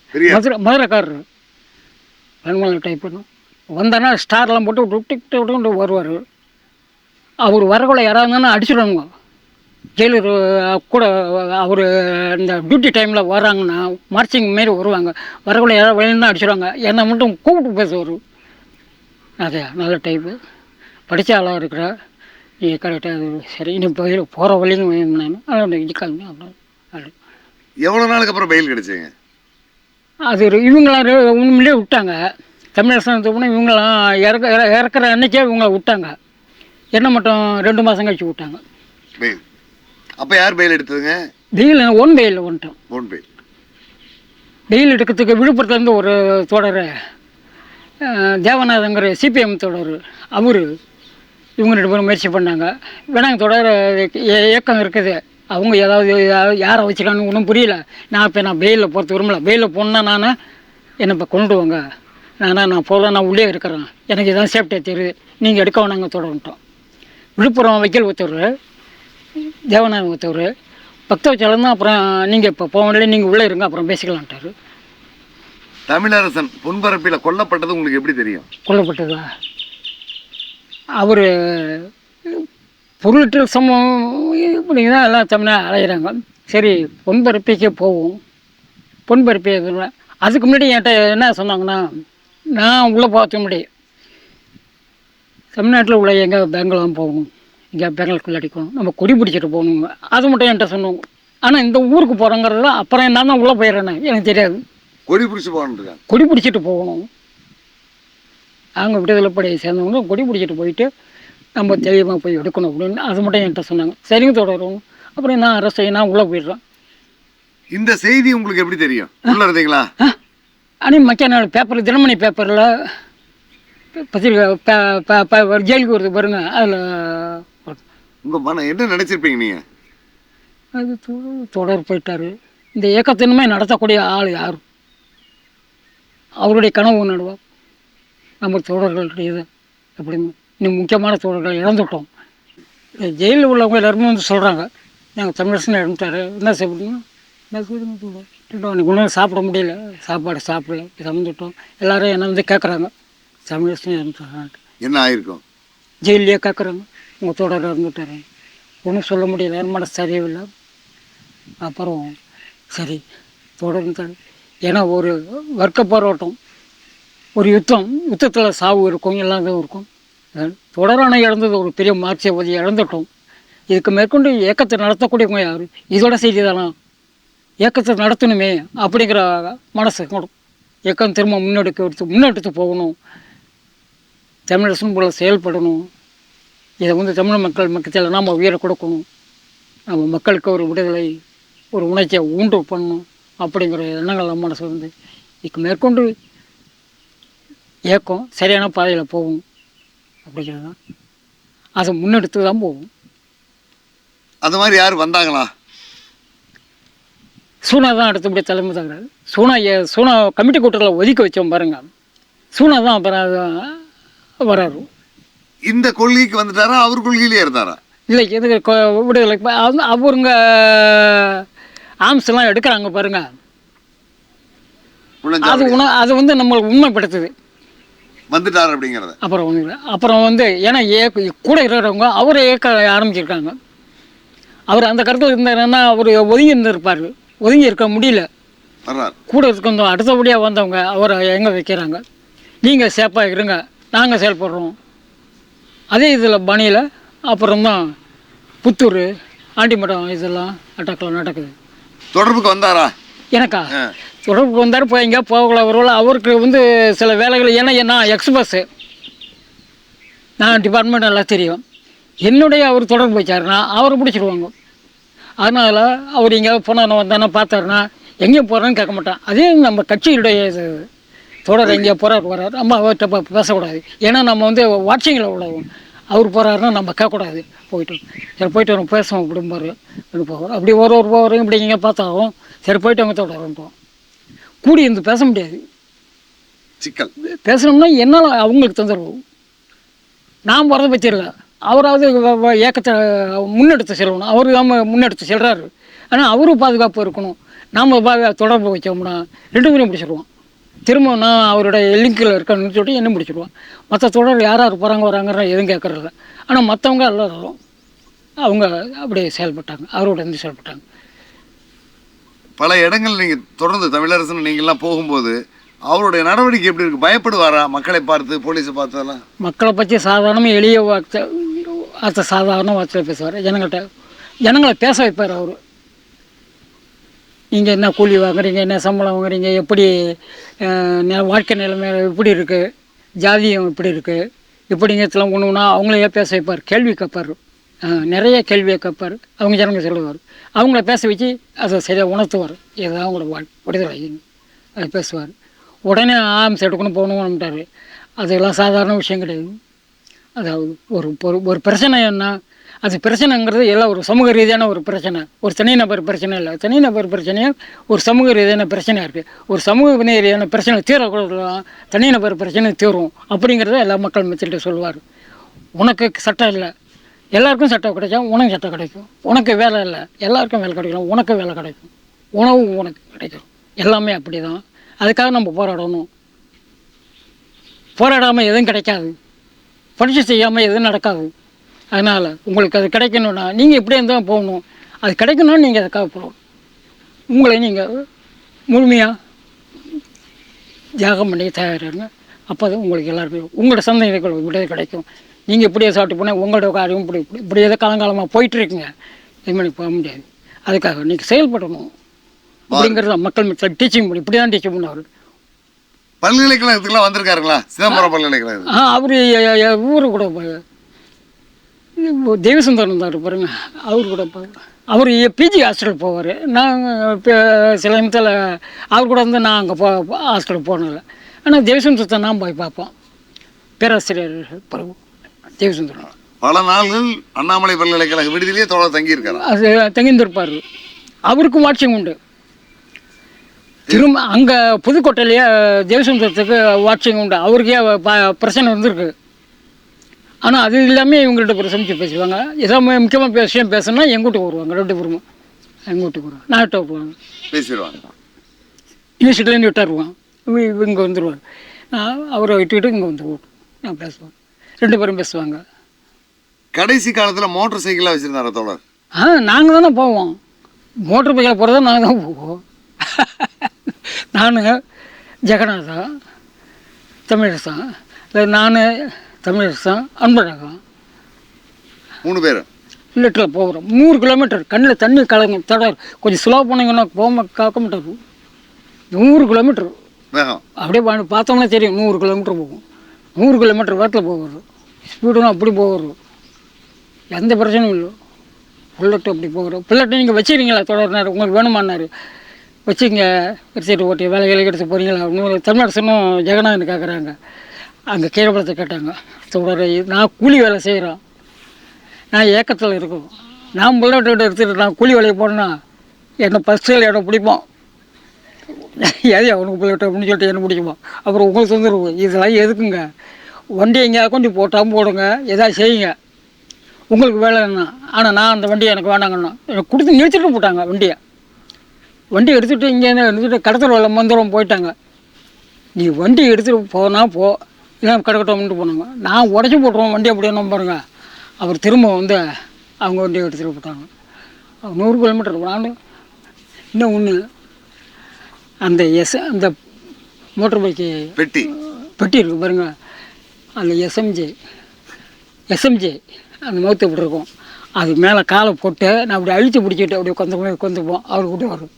மதுரைக்காரர் பெண்மலை டைப் பண்ணும் வந்தானா ஸ்டார்லாம் போட்டு விட்டு வருவார். அவர் வரக்குள்ள யாராவது இருந்தாலும் அடிச்சிடுவாங்க. ஜெயிலர் கூட அவர் இந்த டியூட்டி டைமில் வராங்கன்னா மார்ச்சிங் மாரி வருவாங்க, வரக்குள்ள யாராவது வெளியினா அடிச்சிடுவாங்க. என்னை மட்டும் கூப்பிட்டு பேசுவார். அதே நல்ல டைப்பு, படித்த ஆளாக இருக்கிற, நீ கரெக்டாக சரி நீ போகிற வழியும் நான். எவ்வளோ நாளுக்கு அப்புறம் பெயில் கிடைச்சிங்க? அது இவங்களாம் உண்மையிலே விட்டாங்க. தமிழரசனத்துக்கு போனால் இவங்களாம் இறக்குற அன்னைக்கே இவங்க விட்டாங்க. என்ன மட்டும் 2 மாதம் கழிச்சு விட்டாங்க பெயில். அப்போ யார் பெயில் எடுத்ததுங்க? பெயில் ஒன் பெயில் வந்துட்டோம். One bail. பெயில் எடுக்கிறதுக்கு விழுப்புரத்துலேருந்து ஒரு தோழர் தேவநாதங்கிற சிபிஎம் தோழர், அவர் இவங்க 2 பேரும் முயற்சி பண்ணாங்க. வேணாங்க தொடர் இயக்கம் இருக்குது, அவங்க ஏதாவது யாரை வச்சுக்கான்னு ஒன்றும் புரியல. நான் பெயிலில் போகிறது விரும்பல, பெயிலில் போனால் நான் என்னை இப்போ கொண்டுடுவாங்க, நான் போகல, நான் உள்ளே இருக்கிறேன், எனக்கு இதான் சேஃப்டியாக தெரியுது, நீங்கள் எடுக்க வேணாங்க தொடர்ந்துட்டோம். விழுப்புரம் வைக்கல் ஒருத்தவர், தேவநாதன் ஒருத்தவர், பக்தவச்சாலம் தான். அப்புறம் நீங்கள் இப்போ போக வேண்டிய, நீங்கள் உள்ளே இருங்க, அப்புறம் பேசிக்கலான்ட்டார். தமிழரசன் பொன்பரப்பில் கொல்லப்பட்டது உங்களுக்கு எப்படி தெரியும்? கொல்லப்பட்டதா? அவர் பொருளிட்டு சமம் இப்படிங்க தான் எல்லாம் தமிழாக அலைகிறாங்க. சரி பொன்பரப்பிக்கே போவோம். பொன்பரப்பி அதுக்கு முன்னாடி என்கிட்ட என்ன சொன்னாங்கன்னா, நான் உள்ளே போகிறதுக்கு முன்னாடி தமிழ்நாட்டில் உள்ள எங்கள் பேங்கெலாம் போகணும், எங்கள் பேங்கில் அடிக்கணும், நம்ம கொடி பிடிச்சிட்டு போகணுங்க, அது மட்டும் என்கிட்ட சொன்னோம். ஆனால் இந்த ஊருக்கு போகிறோங்கிறதுல அப்புறம் நான் தான் உள்ளே போயிடுறேன்னு எனக்கு தெரியாது. கொடி பிடிச்சி போகணும், கொடி பிடிச்சிட்டு போகணும். அவங்க விடுதலை படையை சேர்ந்தவங்க கொடி பிடிச்சிட்டு போயிட்டு நம்ம தெளிவாக போய் எடுக்கணும் அப்படின்னு அது மட்டும் என்கிட்ட சொன்னாங்க. சரிங்க தொடரும். அப்புறம் நான் அரசு நான் உள்ளே போயிடுறேன். இந்த செய்தி உங்களுக்கு எப்படி தெரியும்? உள்ளே இருந்தீங்களா? மக்கள் நாள் பேப்பர், தினமணி பேப்பரில் பத்திரிக்கை ஜெயிலுக்கு வருது பாருங்க, அதில் உங்கள் மனம் என்ன நினச்சிருப்பீங்க நீங்கள்? அது தொடர் போயிட்டார். இந்த இயக்கத்தினுமே நடத்தக்கூடிய ஆள் யார்? அவருடைய கனவு நடுவார். நம்ம தோழர்களுடைய இது அப்படின்னு இன்னும் முக்கியமான தோழர்கள் இழந்துட்டோம். ஜெயிலில் உள்ளவங்க எல்லாருமே வந்து சொல்கிறாங்க, நாங்கள் தமிழரசன் இறந்துட்டார், என்ன செய்ய முடியும், என்ன செய்ய அன்றைக்கி ஒன்றும் சாப்பிட முடியல, சாப்பாடு சாப்பிடல, இறந்துட்டோம். எல்லோரும் என்ன வந்து கேட்குறாங்க, தமிழரசன் இறந்துட்டாங்க. என்ன ஆயிருக்கும்? ஜெயிலே கேட்குறாங்க, உங்கள் தொடர் இறந்துட்டாரு. ஒன்றும் சொல்ல முடியல, என் மனசு சரியில்லை. அப்புறம் சரி தொடர்ந்தாரு. ஏன்னா ஒரு வர்க்க போராட்டம், ஒரு யுத்தத்தில் சாவு இருக்கும், எல்லாம் இருக்கும். தொடரான இழந்தது ஒரு பெரிய மார்க்சியவாதி இழந்துட்டோம். இதுக்கு மேற்கொண்டு இயக்கத்தை நடத்தக்கூடியவங்க யார்? இதோட செய்தி தானா, இயக்கத்தை நடத்தணுமே அப்படிங்கிற மனசு கூட இயக்கம் திரும்ப முன்னெடுத்து போகணும், தமிழரசன் போல செயல்படணும். இதை வந்து தமிழ் மக்கள் மத்தியில் நாம் உயிரை கொடுக்கணும், நம்ம மக்களுக்கு ஒரு விடுதலை, ஒரு உணர்ச்சியை ஊன்று பண்ணணும் அப்படிங்கிற எண்ணங்கள் நம்ம மனசு வந்து இதுக்கு மேற்கொண்டு இயக்கம் சரியான பாதையில் போகும் அப்படிங்கிறது தான். அதை முன்னெடுத்து தான் போகும். அந்த மாதிரி யார் வந்தாங்களா? சூனா தான் அடுத்தபடி தலைமை தாங்கிறாரு. சூனா கமிட்டி கூட்டத்தில் ஒதுக்கி வச்சோம் பாருங்க, சூனா தான் அப்புறம் வராரு. இந்த கொள்கைக்கு வந்துட்டாரா, அவர் கொள்கையிலே இருந்தாரா? இல்லை, எதுக்கு விடுதலை அவருங்க ஆம்ஸ்லாம் எடுக்கிறாங்க பாருங்க, அது வந்து நம்மளுக்கு உண்மைப்படுத்துது வந்துட்டார் அப்படிங்கிறத. அப்புறம் வந்து ஏன்னா கூட இருக்கிறவங்க அவரை ஏற்க ஆரம்பிச்சிருக்காங்க. அவர் அந்த கருத்தில் இருந்தாருன்னா அவர் ஒதுங்கி இருந்திருப்பார், ஒதுங்கி இருக்க முடியல. கூட இருக்கணும் அடுத்தபடியாக வந்தவங்க அவரை எங்கே வைக்கிறாங்க, நீங்கள் சேஃபாக இருங்க, நாங்கள் செயல்படுறோம். அதே இதில் பணியில் அப்புறம்தான் புத்தூர் ஆண்டிமடம் இதெல்லாம் அட்டாக்லாம் நடக்குது. தொடர்புக்கு வந்தாரா? எனக்கா தொடர்புக்கு வந்தார். போய் எங்கேயா போகல வருவல, அவருக்கு வந்து சில வேலைகள், ஏன்னா நான் எக்ஸ்பிரஸ்ஸு, நான் டிபார்ட்மெண்ட் எல்லாம் தெரியும். என்னுடைய அவர் தொடர்பு வச்சாருன்னா அவரை பிடிச்சிடுவாங்க. அதனால் அவர் எங்கேயாவது போனால் வந்தானா பார்த்தாருன்னா எங்கேயும் போகிறான்னு கேட்க மாட்டான். அதே நம்ம கட்சியுடைய தொடர் எங்கேயா போகிறார் வர்றாரு, நம்ம அவர்கிட்ட பேசக்கூடாது. ஏன்னா நம்ம வந்து வாட்சிங்கில் உள்ளவோம். அவர் போகிறாருன்னா நம்ம கேட்கக்கூடாது. சரி போயிட்டு வரோம் பேசுவோம் அப்படிம்பாரு. போவார். அப்படி ஒரு போகிறோம் இப்படி எங்கே பார்த்தாலும் சரி போயிட்டு அவங்க தொடரும்போம். கூடி இருந்து பேச முடியாது, சிக்கல். பேசணும்னா என்னால் அவங்களுக்கு தொந்தரவு. நான் வரதை பற்றிடல, அவராவது இயக்கத்தை முன்னெடுத்து செல்லணும். அவரு நம்ம முன்னெடுத்து செல்கிறாரு, ஆனால் அவரும் பாதுகாப்பு இருக்கணும். நாம் தொடர்பு வச்சோம்னா 2 பேரும் பிடிச்சிடுவோம். திரும்ப நான் அவருடைய லிங்கில் இருக்கணும்னு சொல்லிட்டு என்ன பிடிச்சிடுவோம். மற்ற தொடர் யார் போகிறாங்க வராங்கிற எதுவும் கேட்குறதில்ல. ஆனால் மற்றவங்க எல்லாரும் அவங்க அப்படியே செயல்பட்டாங்க, அவரோட இருந்து செயல்பட்டாங்க. பல இடங்கள் நீங்கள் தொடர்ந்து தமிழரசன் நீங்கள்லாம் போகும்போது அவருடைய நடவடிக்கை எப்படி இருக்குது? பயப்படுவாரா மக்களை பார்த்து, போலீஸை பார்த்ததெல்லாம்? மக்களை பற்றி சாதாரணமாக எளிய வார்த்தை சாதாரண வார்த்தையில் பேசுவார். ஜனங்களை பேச வைப்பார் அவர். நீங்கள் என்ன கூலி வாங்குறீங்க, என்ன சம்பளம் வாங்குறீங்க, எப்படி வாழ்க்கை நிலைமை எப்படி இருக்குது, ஜாதியம் எப்படி இருக்குது, இப்படிங்கிறதுலாம் ஒன்றுனா அவங்களையே பேச வைப்பார். கேள்வி கேட்பார், நிறைய கேள்வியை கேட்பார். அவங்க ஜனங்க சொல்லுவார். அவங்கள பேச வச்சு அதை சரியாக உணர்த்துவார். ஏதாவது அவங்களோட விடுதலை அதை பேசுவார். உடனே ஆரம்பிச்சு எடுக்கணும் போகணும்ட்டார். அதெல்லாம் சாதாரண விஷயம் கிடையாது. அதாவது ஒரு பிரச்சனை என்ன, அது பிரச்சனைங்கிறது எல்லாம் ஒரு சமூக ரீதியான ஒரு பிரச்சனை, ஒரு தனிநபர் பிரச்சனை இல்லை. தனிநபர் பிரச்சனையாக ஒரு சமூக ரீதியான பிரச்சனையாக இருக்குது. ஒரு சமூக ரீதியான பிரச்சனை தீரக்கூடாது, தனிநபர் பிரச்சனை தீரும் அப்படிங்கிறத எல்லா மக்கள் மத்தியிட்ட சொல்லுவார். உனக்கு சட்டம் இல்லை, எல்லாருக்கும் சட்டம் கிடைக்கும், உனக்கு சட்டம் கிடைக்கும். உனக்கு வேலை இல்லை, எல்லாருக்கும் வேலை கிடைக்கும், உனக்கு வேலை கிடைக்கும். உணவு உனக்கு கிடைக்கும். எல்லாமே அப்படி தான். அதுக்காக நம்ம போராடணும். போராடாமல் எதுவும் கிடைக்காது, பரிசு செய்யாமல் எதுவும் நடக்காது. அதனால் உங்களுக்கு அது கிடைக்கணுன்னா நீங்கள் இப்படியே இருந்தால் போகணும். அது கிடைக்கணும்னு நீங்கள் அதுக்காக போகணும். உங்களை நீங்கள் முழுமையாக தியாகம் பண்ணி தயாரிங்க. அப்போ தான் உங்களுக்கு எல்லாருமே உங்களோட சந்ததிகளுக்கு விடுதலை கிடைக்கும். நீங்கள் இப்படியே சாப்பிட்டு போனால் உங்களோட காரியம் இப்படி ஏதோ காலங்காலமாக போயிட்டுருக்குங்க, இதுமாதிரி போக முடியாது. அதுக்காக நீங்கள் செயல்படணும் அப்படிங்கிறது மக்கள் மத்தியில் டீச்சிங் பண்ணி இப்படி தான் டீச்சிங் பண்ணுவார். பல்கலைக்கழகத்துக்குலாம் வந்திருக்காருங்களா? சிதம்பரம் பல்கலைக்கழகம். அவர் ஊர் கூட தேவசுந்தரம் இருந்தார் பாருங்க, அவர் கூட அவர் பிஜி ஹாஸ்டல் போவார். நாங்கள் இப்போ சில நிமிஷத்தில் அவர் கூட வந்து நான் அங்கே ஹாஸ்டலுக்கு போனதில்லை. ஆனால் தேவசுந்தரத்தை நான் போய் பார்ப்போம். பேராசிரியர் பிரபு தேவசுந்தரம் பல நாள்கள் அண்ணாமலை பல்கலைக்கழக விடுதியிலேயே தொடர் தங்கியிருக்காரு. அது தங்கியிருந்திருப்பார். அவருக்கும் வாட்சிங் உண்டு. திரும்ப அங்கே புதுக்கோட்டையிலேயே தேவசுந்தரத்துக்கு வாட்சிங் உண்டு. அவருக்கே பிரச்சனை வந்துருக்கு. ஆனால் அது இல்லாமல் இவங்கள்ட்ட ஒரு சமைச்சு பேசுவாங்க. ஏதாவது முக்கியமாக விஷயம் பேசணும்னா எங்கள் வீட்டுக்கு வருவாங்க. 2 பேரும் எங்கள் வீட்டுக்கு வருவாங்க, நான் வீட்டுக்கு போவாங்க, பேசிடுவாங்க. யூனிவர்சிட்டிலேருந்து விட்டாருவான் இங்கே வந்துடுவார். அவரை விட்டுக்கிட்டு இங்கே வந்துடுவோம். நான் பேசுவேன், 2 பேரும் பேசுவாங்க. கடைசி காலத்தில் மோட்டார் சைக்கிளாக வச்சுருந்தாரா தோழர்? நாங்கள் தானே போவோம். மோட்டர் பைக்கில் போகிறதா நாங்கள் தான் போவோம். நான் ஜெகநாதா, தமிழரசன், நான் தமிழரசன், அன்பழகன் 3 பேர் லிட்டரில் போகிறோம். 100 கிலோமீட்டர். கண்ணில் தண்ணி கலங்க தொடர். கொஞ்சம் ஸ்லோ பண்ணிங்கன்னா போக காக்க மாட்டார். 100 கிலோமீட்டர் வேகம் அப்படியே பார்த்தோம்னா தெரியும். 100 கிலோமீட்டர் போகும். 100 கிலோமீட்டர் வேகத்தில் போகிறது. ஸ்பீடுனா அப்படி போகிறது, எந்த பிரச்சனையும் இல்லை. புல்லட்டு அப்படி போகிறோம். புல்லட்டு நீங்கள் வச்சுருக்கீங்களா தொடர்னார், உங்களுக்கு வேணுமான்னாரு. வச்சுங்க, எடுத்துகிட்டு ஓட்டி வேலை எடுத்து போகிறீங்களா அப்படின்னு தமிழரசனும் ஜெகநாதன் கேட்குறாங்க. அங்கே கீழப்படத்தை கேட்டாங்க. தொடர் நான் கூலி வேலை செய்கிறேன், நான் ஏக்கத்தில் இருக்கோம். நான் புல்லட்டு எடுத்துகிட்டு நான் கூலி வேலையை போனேன்னா என்னை ஃபஸ்ட்டில் என்னை பிடிப்போம். எது அவனுக்கு புல்லட்டு அப்படின்னு சொல்லிட்டு என்ன பிடிக்குமா? அப்புறம் உங்களுக்கு தொந்தரவு. இதெல்லாம் எதுக்குங்க? வண்டி எங்கேயாவது கொண்டு போட்டாமல் போடுங்க, எதாவது செய்யுங்க, உங்களுக்கு வேலை என்ன. ஆனால் நான் அந்த வண்டியை எனக்கு வேணாங்கண்ணா எனக்கு கொடுத்து நிறுத்திட்டு போட்டாங்க. வண்டி எடுத்துகிட்டு இங்கேருந்து எடுத்துகிட்டு கடத்தல் வேலை மந்திரம் போயிட்டாங்க. நீ வண்டி எடுத்துகிட்டு போனால் போ, இல்லை கிடக்கட்டோம்ட்டு போனாங்க. நான் உடச்சி போட்டுருவோம் வண்டி அப்படியே பாருங்க. அப்புறம் திரும்ப வந்து அவங்க வண்டியை எடுத்துகிட்டு போட்டாங்க. 100 கிலோமீட்டர். நான் இன்னும் ஒன்று, அந்த அந்த மோட்டர் பைக்கு பெட்டி இருக்குது பாருங்க, அந்த எஸ்எம்ஜே அந்த மௌத்து அப்படி இருக்கும். அது மேலே காலை போட்டு நான் அப்படி அழித்து பிடிச்சிட்டு அப்படியே உட்காந்துப்போம். அவர் கூட வரும்.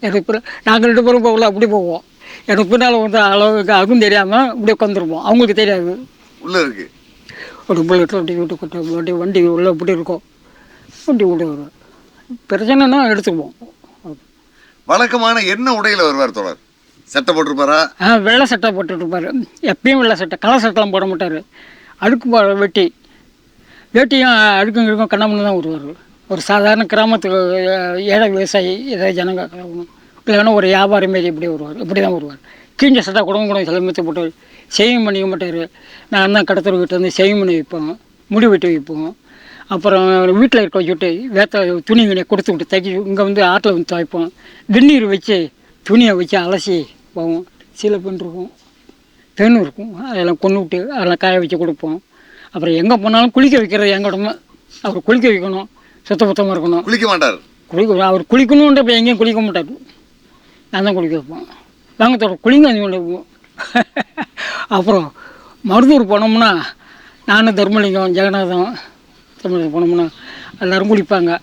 எனக்கு இப்போ நாங்கள் 2 பேரும் போகல, அப்படி போவோம். எனக்கு பின்னால் வந்து அளவுக்கு அதுவும் தெரியாமல் இப்படி உட்காந்துருப்போம். அவங்களுக்கு தெரியாது உள்ளே இருக்குது. ஒரு புல்லட்டில் வண்டி விட்டு கொட்ட வண்டி உள்ளே இப்படி இருக்கும். வண்டி விட்டு வரும். பிரச்சனைனா எடுத்துக்குவோம். வழக்கமான என்ன உடையில் வருவார் தோழர்? சட்டை போட்டிருப்பாரா? வெள்ளை சட்டை போட்டுருப்பார். எப்பயும் வெள்ளை சட்டை, கலர் சட்டைலாம் போட மாட்டார். அழுக்கு வேட்டியும் அழுக்கும் இருக்கும் கண்ணாமண்ணு தான் வருவார். ஒரு சாதாரண கிராமத்துக்கு ஏழை விவசாயி ஏதாவது ஜனங்க கிளம்பணும், இல்லைன்னா ஒரு வியாபாரி மாரி இப்படி வருவார். இப்படி தான் வருவார். கீஞ்ச சட்டை கூட சிலமத்தை போட்டு சேவிங் பண்ணிக்க மாட்டார். நான் தான் கடத்தல் வீட்டில் வந்து சேவிங் பண்ணி வைப்போம், முடி வெட்டி வைப்போம். அப்புறம் வீட்டில் இருக்க வச்சுட்டு துணி கொடுத்து விட்டு தைக்கி இங்கே வந்து ஆட்டில் வந்து துவைப்போம். வெந்நீர் வச்சு துணியை வச்சு அலசி போவோம். சீலை பண்ணிருக்கும், பெண் இருக்கும், அதெல்லாம் கொண்டு விட்டு அதெல்லாம் காய வச்சு கொடுப்போம். அப்புறம் எங்கே போனாலும் குளிக்க வைக்கிறது எங்கள் உடம்பு. அவர் குளிக்க வைக்கணும், சுத்தமாக இருக்கணும். குளிக்க மாட்டார். அவர் குளிக்கணுன்ற இப்போ எங்கேயும் குளிக்க மாட்டார். நான் தான் குளிக்க வைப்போம். வாங்கத்தோட குளிங்க கொண்டு வைப்போம். அப்புறம் மருதூர் போனோம்னா நானும் தர்மலிங்கம் ஜெகநாதம் தமிழ் போனோம்னா எல்லோரும் குளிப்பாங்க.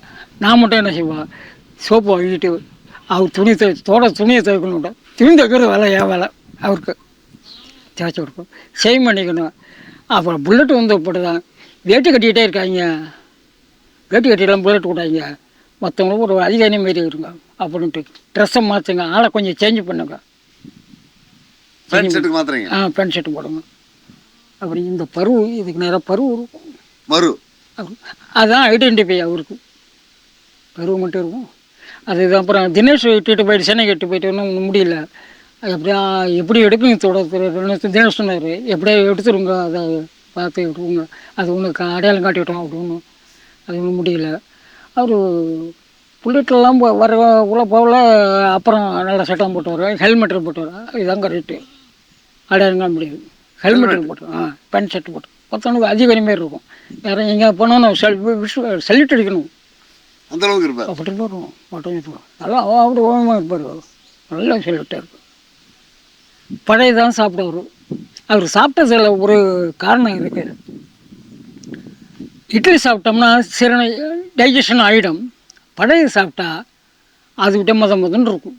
நான் மட்டும் என்ன செய்வேன், சோப்பு வாங்கிட்டு அவர் துணியை துவைக்கணும். துணி துவைக்கிற வேலை என் வேலை. அவருக்கு தேய்ச்சி கொடுப்போம், சேவிங் பண்ணிக்கணும். அப்புறம் புல்லட்டு வந்து போட்டுதான் வேட்டி கட்டிக்கிட்டே இருக்காங்க. வேட்டி கட்டிடலாம் புல்லட் விட்டாங்க. மற்றவங்களுக்கு ஒரு அதிகாரி மாரி இருங்க அப்படின்ட்டு ட்ரெஸ்ஸை மாற்றுங்க, ஆளை கொஞ்சம் சேஞ்ச் பண்ணுங்க. பேண்ட் ஷர்ட்டு போடுங்க. அப்படி இந்த பருவு இதுக்கு நேராக பருவு இருக்கும். அதுதான் ஐடென்டிஃபை அவருக்கு. பருவு மட்டும் இருக்கும். அதுதான். அப்புறம் தினேஷ் இட்டுட்டு போயிட்டு சென்னை கட்டு போயிட்டு ஒன்றும் முடியல. எப்படியா எப்படி எடுப்பீங்க தொடர்ந்து தினேஷ் சொன்னார், எப்படியா எடுத்துருங்க, அதை பார்த்து எடுத்துருங்க, அது ஒன்று அடையாளம் காட்டிவிட்டோம் அப்படின்னு. அது ஒன்றும் முடியல. அவர் புல்லட்லாம் வர உள்ளே போகல. அப்புறம் நல்லா சட்டம் போட்டு வருவார், ஹெல்மெட்டில் போட்டு வருவார். இதுதான் கரெக்டு, அடையாளம் காண முடியாது. ஹெல்மெட்டில் போட்டு பேண்ட் ஷர்ட் போட்டு மற்றவனுக்கு அதிகாரி மாரி இருக்கும். யாரும் எங்கே போனோன்னு சல்யூட் அடிக்கணும், அந்தளவுக்கு இருப்பார். அப்படி போடுவோம் மட்டும் நல்லா அப்படி ஓகமாக இருப்பார். நல்லா சல்யூட்டாக இருக்கும். பழைய தான் சாப்பிடுவார். அவர் சாப்பிட்ட சில ஒரு காரணம் இருக்குது. இட்லி சாப்பிட்டோம்னா சிறுநீ டைஜஷன் ஆகிடும். பழைய சாப்பிட்டா அது விட்ட மொதன்னு இருக்கும்,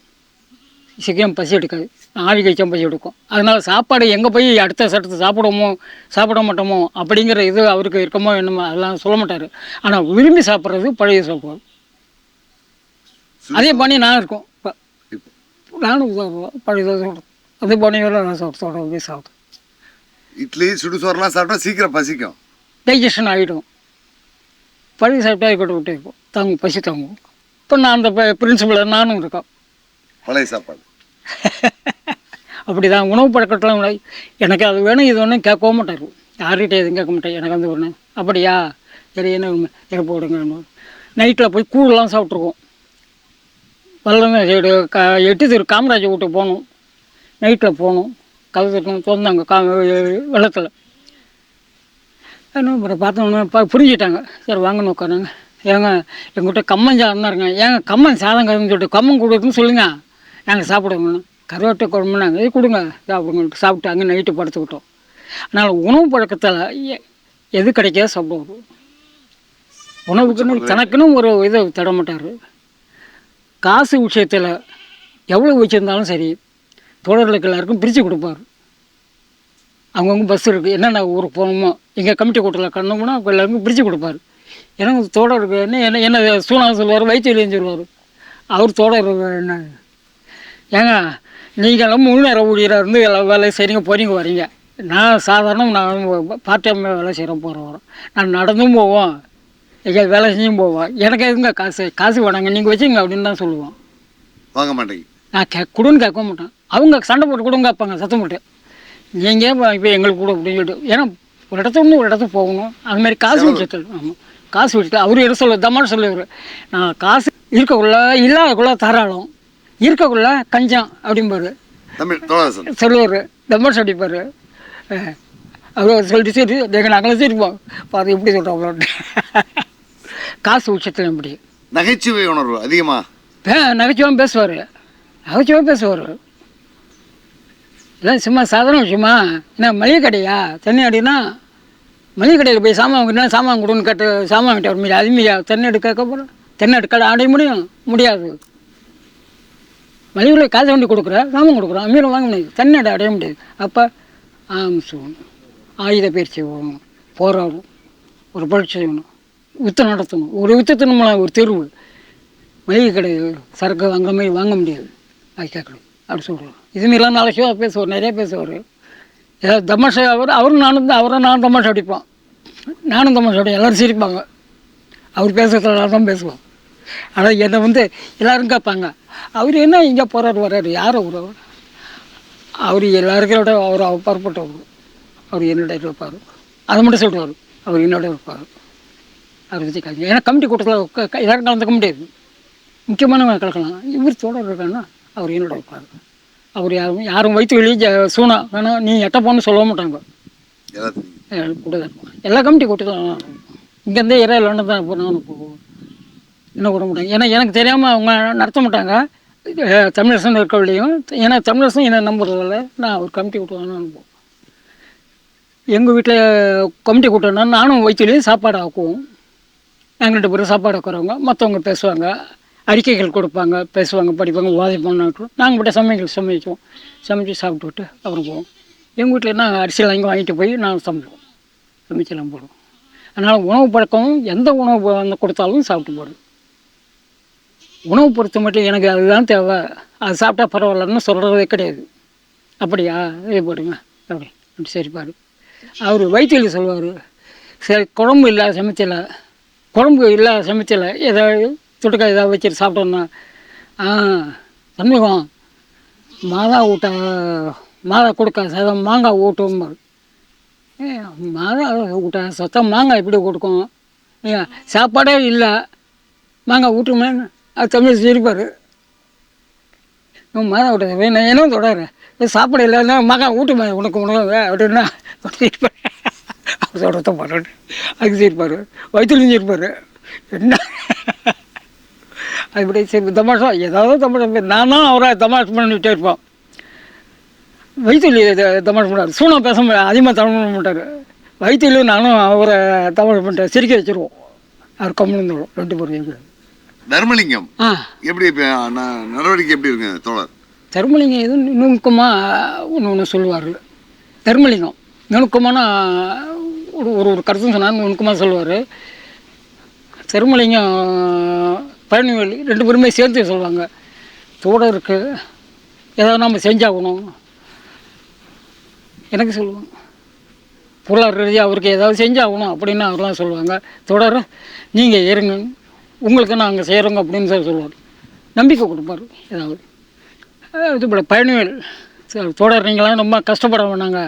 சீக்கிரம் பசி எடுக்காது, ஆவி கழிச்சா பசி எடுக்கும். அதனால் சாப்பாடு எங்கே போய் அடுத்த சட்டத்தை சாப்பிட மாட்டோமோ அப்படிங்கிற இது அவருக்கு இருக்கமோ என்னமோ அதெல்லாம் சொல்ல மாட்டார். ஆனால் விரும்பி சாப்பிட்றது பழைய சாப்பாடு. அதே பண்ணி நான் இருக்கும். இப்போ நானும் பழைய சாப்பிடுவேன். அது பண்ணியெல்லாம் நான் சாப்பிட்டேன். இட்லி சுடுசோரெலாம் சாப்பிட்டா சீக்கிரம் பசிக்கும், டைஜஷன் ஆகிடும். பழைய சாப்பிட்டா இருக்கட்டும் விட்டு இருக்கும், தாங்கும், பசி தாங்கும். இப்போ நான் அந்த பிரின்சிபல் நானும் இருக்கோம். பழைய சாப்பாடு அப்படி தான். உணவு பழக்கட்டெலாம் எனக்கு அது வேணும் இது ஒன்றும் கேட்கவும் மாட்டார். யார்கிட்ட எதுவும் கேட்க மாட்டேன். எனக்கு அந்த ஒன்று அப்படியா சரி என்ன எனக்கு போடுங்க. நைட்டில் போய் கூழெலாம் சாப்பிட்ருக்கோம். வல்லங்க சைடு எட்டு தெரு காமராஜ் வீட்டுக்கு போகணும். நைட்டில் போகணும், கதவு தட்டணும், திறந்தாங்க வெள்ளத்தில். அப்புறம் பார்த்தோம்னா புரிஞ்சுட்டாங்க. சரி வாங்கன்னு உட்காருங்க. ஏங்க எங்கள்கிட்ட கம்மன் சாதம் தான் இருங்க. ஏங்க கம்மன் சாதம் கருதுன்னு சொல்லிட்டு கம்மன் கொடுக்குன்னு சொல்லுங்கள், நாங்கள் சாப்பிடுவோங்கண்ணா. கருவாட்டை குழம்புனாங்க, இது கொடுங்க சாப்பிடுங்கன்ட்டு சாப்பிட்டு அங்கே நைட்டு படுத்துக்கிட்டோம். அதனால் உணவு பழக்கத்தில் எது கிடைக்காத சாப்பிடுவோம். உணவுக்குன்னு தனக்குன்னு ஒரு இதை தட மாட்டார். காசு விஷயத்தில் எவ்வளோ வச்சுருந்தாலும் சரி, தோழர்களுக்கு எல்லாருக்கும் பிரித்து கொடுப்பார். அவங்கவுங்க பஸ் இருக்குது, என்னென்ன ஊருக்கு போகணுமோ எங்கள் கமிட்டி கூட்டத்தில் கண்ணோம்னா எல்லாருக்கும் பிரித்து கொடுப்பார். எனக்கு தோழருக்கு என்ன சூனா சொல்லுவார், வைத்தியம் சொல்லுவார். அவர் தோழர் என்ன, ஏங்க நீங்களும் முழு நேரம் ஊழியராக இருந்து எல்லா வேலை செய்கிறீங்க, போகிறீங்க வரீங்க. நான் சாதாரண நான் பார்ட் டைம் வேலை செய்கிறேன், போகிறேன் வரோம். நான் நடந்தும் போவோம், எங்கேயாவது வேலை செஞ்சும் போவோம். எனக்கு எதுங்க காசு வேணாங்க, நீங்கள் வச்சுங்க அப்படின்னு தான் சொல்லுவோம். வாங்க மாட்டேங்க. நான் கொடுன்னு கேட்க மாட்டேன். அவங்க சண்டை போட்டு கொடுங்க கேட்பாங்க, சத்தம் போட்டு நீங்கள் இப்போ எங்களுக்கு கூட அப்படின்னு சொல்லிட்டு. ஏன்னா ஒரு இடத்துல ஒரு இடத்துக்கு போகணும். அதுமாதிரி காசு விஷயத்தில் ஆமாம், காசு விஷயத்தில் அவர் என்ன சொல்ல தமான்னு சொல்லுவார். நான் காசு இருக்கக்குள்ள இல்லாதக்குள்ள தாராளம், இருக்கக்குள்ள கஞ்சம் அப்படிம்பாரு சொல்லுவார். தமாஷ் அடிப்பார். அவர் சொல்லிட்டு சரி எங்கள் நாங்களும் சிரிப்போம், பாரு எப்படி சொல்கிறோம் அவ்வளோன்ட்டு. காசு விஷயத்தில் எப்படி நகைச்சுவை உணர்வு அதிகமாக நகைச்சுவாக பேசுவார். இல்லை சும்மா சாதாரண விஷயமா, என்ன மளிகை கடையா தண்ணி அடினா மளிகை கடையில் போய் சாமான் வாங்கினா சாமான் கொடுன்னு கேட்டு சாமான் வாங்கிட்டு வர முடியாது. அதுமாரியா தென்னை எடுக்க போகிறோம், தென்னை எடுக்க அடைய முடியாது. மளிகையில் காசு வண்டி கொடுக்குறேன், சாமான் கொடுக்குறோம், அமீரை வாங்க முடியாது, தென்னை அடைய முடியாது. அப்போ சொல்லணும், ஆயுத பயிற்சி போகணும், போராடணும், ஒரு பயிற்சி செய்யணும், யுத்தம் நடத்தணும். ஒரு யுத்தத்தின் ஒரு தெருவு மளிகை கடை சரக்கு வாங்குற மாதிரி வாங்க முடியாது, அது கேட்கணும் அப்படி சொல்கிறோம். இதுமாரிலாம் நாலு ஷோ பேசுவார், நிறைய பேசுவார். ஏதாவது தமாஷா அவரும் நானும் தமாஷா அடிப்போம், நானும் தமாஷா அடிப்பேன். எல்லோரும் சிரிப்பாங்க. அவர் பேசுறதுல தான் பேசுவோம். ஆனால் என்னை எல்லோரும் கேட்பாங்க, அவர் என்ன இங்கே வர்றாரு யார் அவர் எல்லாருக்கும் விட அவர் பரப்பட்டவர். அவர் என்னோட இருப்பார், அதை மட்டும் சொல்லுவார். அவர் என்னோட இருப்பார். அவர் வச்சு காய்ச்சி, ஏன்னா கமிட்டி கூட்டத்தில் எல்லோரும் கலந்துக்க முடியாது, முக்கியமானவங்க கலக்கலாம். இவர் தோழர் இருக்காங்கன்னா அவர் என்னோட இருப்பார். அவர் யாரும் வயிற்று வெளியே சூனா வேணாம் நீ எட்ட போன்னு சொல்ல மாட்டாங்க, கூட தான் இருப்பாங்க. எல்லா கமிட்டி கூட்டத்தில் இங்கேருந்தே இறையில தான் இப்போ நானும் போவோம், என்ன கூட மாட்டாங்க. ஏன்னா எனக்கு தெரியாமல் அவங்க நடத்த மாட்டாங்க. தமிழரசன் இருக்கவில்லையும், ஏன்னா தமிழரசன் என்னை நம்புறதில்ல. நான் ஒரு கமிட்டி கூட்டம் அனுப்புவோம். எங்கள் வீட்டில் கமிட்டி கூட்டம்னா நானும் வயிற்றுலேயும் சாப்பாடு ஆக்குவோம். நாங்கள் 2 பேரும் சாப்பாடு ஆக்குறவங்க, மற்றவங்க பேசுவாங்க, அறிக்கைகள் கொடுப்பாங்க, பேசுவாங்க, படிப்பாங்க, வாதிப்பாங்க. நாங்கள் மட்டும் சமைக்குவோம், சமைச்சு சாப்பிட்டுவிட்டு அப்புறம் போவோம். எங்கள் வீட்டில் என்ன அரிசியில் வாங்கி வாங்கிட்டு போய் நாங்கள் சமைப்போம், சமைச்செல்லாம் போடுவோம். அதனால் உணவு பழக்கம் எந்த உணவு கொடுத்தாலும் சாப்பிட்டு போடுவோம். உணவு பொறுத்த மட்டும் எனக்கு அதுதான் தேவை, அது சாப்பிட்டா பரவாயில்லன்னு சொல்கிறதே கிடையாது. அப்படியா இது போடுங்க அப்படி சரிப்பார். அவர் வயிற்றுல சொல்லுவார், சரி குழம்பு இல்லாத சமைச்சல ஏதாவது தொட்டுக்காய் ஏதாவது வச்சுட்டு சாப்பிட்டோன்னா சண்முகம் மாதா கொடுக்க சதம் மாங்காய் ஊட்டும். மாதா ஊட்ட சத்தம் மாங்காய் எப்படி கொடுக்கும், சாப்பாடே இல்லை மாங்காய் ஊட்டுமே. அது தமிழ் சிரிப்பார். மாதா ஊட்ட வேணும் என்ன தொடர சாப்பாடு இல்லைன்னா மாங்காய் ஊட்டுமே உனக்கு உணவு அப்படின்னா சிரிப்பார். அவர் சொல்கிறத பாரு, அதுக்கு சிரிப்பார். வயிற்றுலையும் சிரிப்பார். என்ன அதுபடி சரி தமாஷா ஏதாவது தமாஷா நானும் அவரை தமாஷ் பண்ணிகிட்டே இருப்போம். வயிற்றுலி தமாஷ் பண்ணார். சூனா பேச முடியாது, அதிகமாக தமிழ் பண்ண மாட்டார். வயிற்றுலையும் நானும் அவரை தமிழ் பண்ணிட்டேன், சிரிக்க வச்சுருவோம். அவர் கம்முன்னு இருந்தோம் 2 பேரும். தர்மலிங்கம் எப்படி நடவடிக்கை எப்படி இருக்குங்க தோழர்? தர்மலிங்கம் எதுவும் நுணுக்கமாக ஒன்று சொல்லுவார். தர்மலிங்கம் நுணுக்கமான ஒரு கருத்து சொன்னார், நுணுக்கமாக சொல்லுவார். தர்மலிங்கம் பழனிவேலி 2 பேருமே சேர்த்து சொல்லுவாங்க. தோழருக்கு ஏதாவது நம்ம செஞ்சாகணும் எனக்கு சொல்லுவாங்க. பொருளாதார ரீதியாக அவருக்கு ஏதாவது செஞ்சாகணும் அப்படின்னு அவர்லாம் சொல்லுவாங்க. தொடர நீங்கள் ஏறுங்க, உங்களுக்கு நாங்கள் செய்கிறோங்க அப்படின்னு சொல்லுவார். நம்பிக்கை கொடுப்பார். ஏதாவது இது போல் பழனிவேல் தொடர் நீங்களாம் ரொம்ப கஷ்டப்பட வேணாங்க,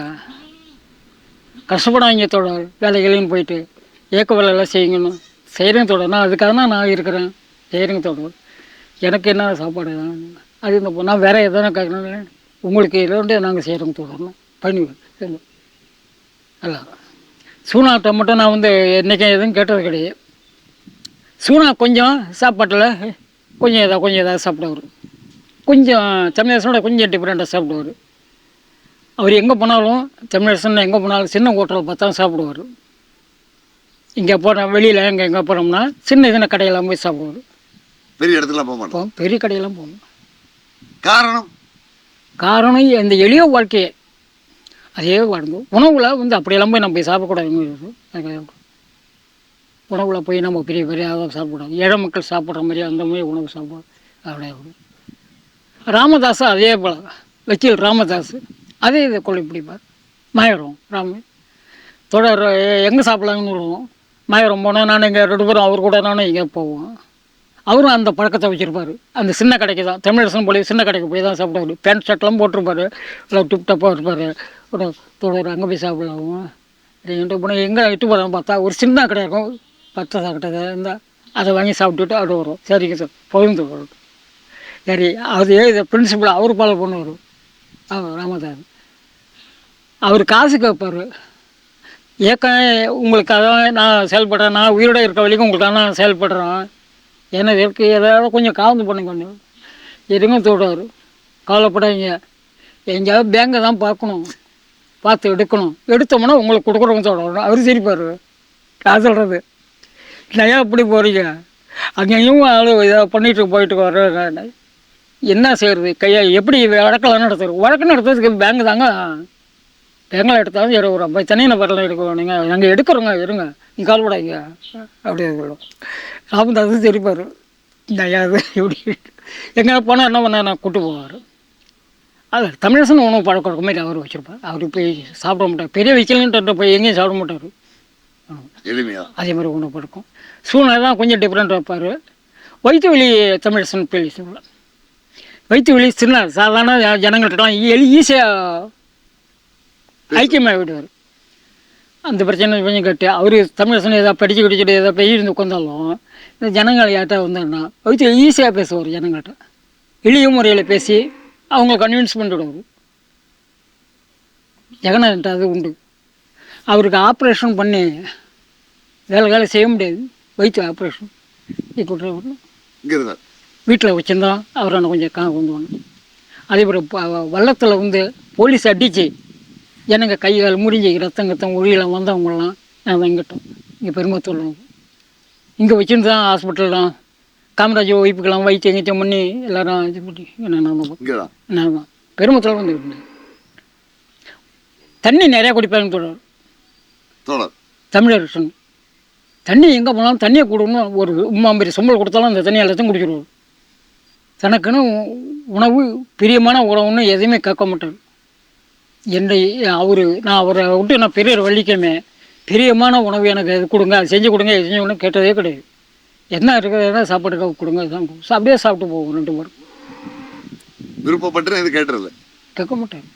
கஷ்டப்படாதீங்க தொடர், வேலைகளையும் போயிட்டு ஏக்க வேலையெல்லாம் செய்யுங்கன்னு. செய்கிறேங்க தொடர்னா அதுக்காக தான் நான் இருக்கிறேன், செய்கிறேங்க தொடர். எனக்கு என்ன சாப்பாடு அது இந்த நான் வேற எதனா கேட்கணும், உங்களுக்கு இதை நாங்கள் செய்கிறோம் தொடரணும் பண்ணுவேன் இல்லை. அல்ல சூனாட்ட மட்டும் நான் வந்து என்றைக்கும் எதுவும் கேட்டது கிடையாது. சூனா கொஞ்சம் சாப்பாட்டில் கொஞ்சம் ஏதாவது சாப்பிடுவார், கொஞ்சம் தமிழரசனோட கொஞ்சம் டிஃப்ரெண்ட்டாக சாப்பிடுவார். அவர் எங்கே போனாலும் தமிழரசன் எங்கே போனாலும் சின்ன ஹோட்டலில் பார்த்தா சாப்பிடுவார். இங்கே போனால் வெளியில் எங்கே போனோம்னா சின்ன சின்ன கடையெல்லாம் போய் சாப்பிடுவார். பெரிய இடத்துக்குலாம் போக மாட்டோம். பெரிய கடையெல்லாம் போகணும். காரணம் இந்த எளிய வாழ்க்கையை அதே வாழ்ந்து உணவில் வந்து அப்படியெல்லாம் போய் நம்ம போய் சாப்பிடக்கூடாது. உணவில் போய் நம்ம பெரிய பெரிய ஆதாரம் சாப்பிடக்கூடாது. ஏழை மக்கள் சாப்பிட்ற மாதிரி அந்த மாதிரி உணவு சாப்பிடும். அப்படியே ராமதாஸ் அதே போல் வக்கீல் ராமதாஸ் அதே இதை கொள்ளை பிடிப்பார். மாயரம் தொடர் எங்கே சாப்பிட்லாங்கன்னு விடுவோம். மாயரம் போனால் நான் இங்கே 2 பேரும் அவர் கூட நானும் எங்கே போவோம். அவரும் அந்த பழக்கத்தை வச்சுருப்பார். அந்த சின்ன கடைக்கு தான் தமிழரசன் போய் சின்ன கடைக்கு போய் தான் சாப்பிடுவார். பேண்ட் ஷர்ட்லாம் போட்டிருப்பார், நல்லா டிப்டாப்பாக இருப்பார். தொடர் அங்கே போய் சாப்பிடலாம் அப்படின்ட்டு போனால் எங்கே இட்டு போகிறான்னு பார்த்தா ஒரு சின்ன கடை இருக்கும், 10 கடை இருந்தால் அதை வாங்கி சாப்பிட்டுட்டு அப்படி வரும். சரிங்க சார் பகிர்ந்து வரும். சரி அது இதை பிரின்சிபல் அவர் ஃபாலோ பண்ணுவார். ராமதாஸ் அவர் காசு கேட்பார். உங்களுக்காக நான் செயல்படுறேன், நான் உயிரோடு இருக்க வரைக்கும் உங்களுக்காக நான் செயல்படுறேன், ஏன்னா இதற்கு ஏதாவது கொஞ்சம் காவந்து பண்ணுங்க இருங்க தோடுவார். கவலைப்படாதீங்க, எங்கேயாவது பேங்கை தான் பார்க்கணும், பார்த்து எடுத்தோம்னா உங்களுக்கு கொடுக்குறவங்க தோடணும். அவர் சிரிப்பார். நான் சொல்கிறது நிறையா எப்படி போகிறீங்க, அங்கேயும் ஆள் இதை பண்ணிட்டு போயிட்டு வர்ற என்ன செய்கிறது, கையா எப்படி வழக்கெல்லாம் நடத்துறது, வழக்கு நடத்துறதுக்கு பேங்கு தாங்க. பேங்கில் எடுத்தாலும் 20 ரூபா தனியாக நபரெலாம் எடுக்கணும். நீங்கள் நாங்கள் எடுக்கிறோங்க இருங்க, நீங்கள் கால்படாங்க அப்படியே சொல்லுவோம். ராமதாஸ் தெரிப்பார். நயாது எப்படி எங்கே போனால் என்ன பண்ண நான் கூப்பிட்டு போவார். அது தமிழரசன் உணவு பழக்கம் இருக்க மாதிரி அவர் வச்சுருப்பார். அவர் போய் சாப்பிட மாட்டார், பெரிய வைக்கலன்ட்டு போய் எங்கேயும் சாப்பிட மாட்டார். எளிமையாக அதே மாதிரி உணவு பழக்கம். சூழ்நிலை தான் கொஞ்சம் டிஃப்ரெண்ட் வைப்பார். வயிற்று வலி தமிழரசன் பேசி சொல்லலாம். வயிற்று வலி சின்ன சாதாரண ஜனங்கள்கிட்டலாம் ஈஸியாக ஐக்கியமாக விடுவார். அந்த பிரச்சனை கொஞ்சம் கேட்டு அவர் தமிழரசன் ஏதாவது படித்து கிடிச்சிட்டு ஏதாவது பெய்யிருந்து உட்காந்தாலும் இந்த ஜனங்கள் யார்கிட்ட வந்தாருன்னா வயிற்று ஈஸியாக பேசுவார். ஜனங்கள்கிட்ட எளிய முறையில் பேசி அவங்க கன்வின்ஸ் பண்ணிவிடுவார். ஜெகநாதன்ட்ட அது உண்டு. அவருக்கு ஆப்ரேஷன் பண்ணி வேலை செய்ய முடியாது, வயிற்று ஆப்ரேஷன் வீட்டில் வச்சுருந்தோம். அவரை கொஞ்சம் கொண்டு வாங்க. அதே போல் வள்ளத்தில் வந்து போலீஸ் அடித்து ஜனங்க கை கால் முடிஞ்சு ரத்தம் ஒளியெல்லாம் வந்தவங்களாம் நான் வாங்கிட்டோம். இங்கே பெருமத்தூர் இங்கே வச்சுருந்து தான் ஹாஸ்பிட்டல் தான் காமராஜ் ஒய்ப்புக்கெல்லாம் வயிற்று எங்கிட்டம் பண்ணி எல்லோரும் இது பண்ணி என்ன பெருமத்தூர் வந்து தண்ணி நிறையா குடிப்பாங்க தொடர் தமிழரசன். தண்ணி எங்கே போனாலும் தண்ணியை கொடுக்கணும். ஒரு உம்மாம்பரி சம்பளம் கொடுத்தாலும் அந்த தண்ணி எல்லாத்தையும் குடிச்சிடுவார். தனக்குன்னு உணவு பிரியமான உணவுன்னு எதையுமே கேட்க மாட்டார். நான் அவரை விட்டு நான் பெரிய வள்ளிக்கமே பிரியமான உணவு எனக்கு இது கொடுங்க, அது செஞ்சு கொடுங்க, இது செஞ்சு கொடுங்க கேட்டதே கிடையாது. என்ன இருக்கிறதா சாப்பாடுக்காக கொடுங்க, அதுதான் அப்படியே சாப்பிட்டு போவோம். 2 பேரும் விருப்பப்பட்டு இது கேட்டுறது கேட்க மாட்டேன்.